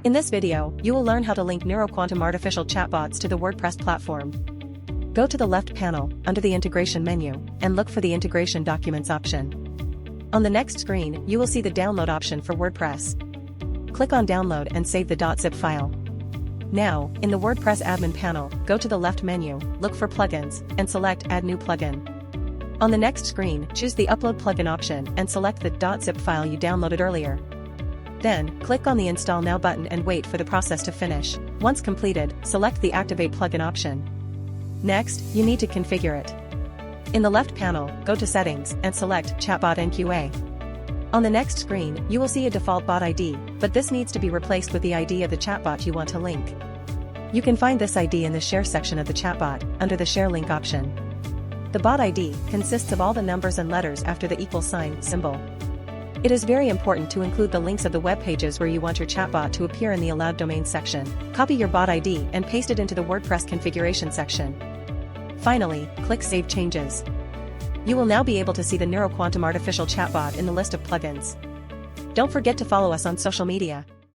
In this video, you will learn how to link NeuroQuantum artificial chatbots to the WordPress platform. Go to the left panel, under the Integration menu, and look for the Integration Documents option. On the next screen, you will see the Download option for WordPress. Click on Download and save the .zip file. Now, in the WordPress admin panel, go to the left menu, look for Plugins, and select Add New Plugin. On the next screen, choose the Upload Plugin option and select the .zip file you downloaded earlier. Then, click on the Install Now button and wait for the process to finish. Once completed, select the Activate Plugin option. Next, you need to configure it. In the left panel, go to Settings and select Chatbot NQA. On the next screen, you will see a default bot ID, but this needs to be replaced with the ID of the chatbot you want to link. You can find this ID in the Share section of the chatbot, under the Share Link option. The bot ID consists of all the numbers and letters after the equal sign symbol. It is very important to include the links of the web pages where you want your chatbot to appear in the Allowed Domains section. Copy your bot ID and paste it into the WordPress configuration section. Finally, click Save Changes. You will now be able to see the NeuroQuantum artificial chatbot in the list of plugins. Don't forget to follow us on social media.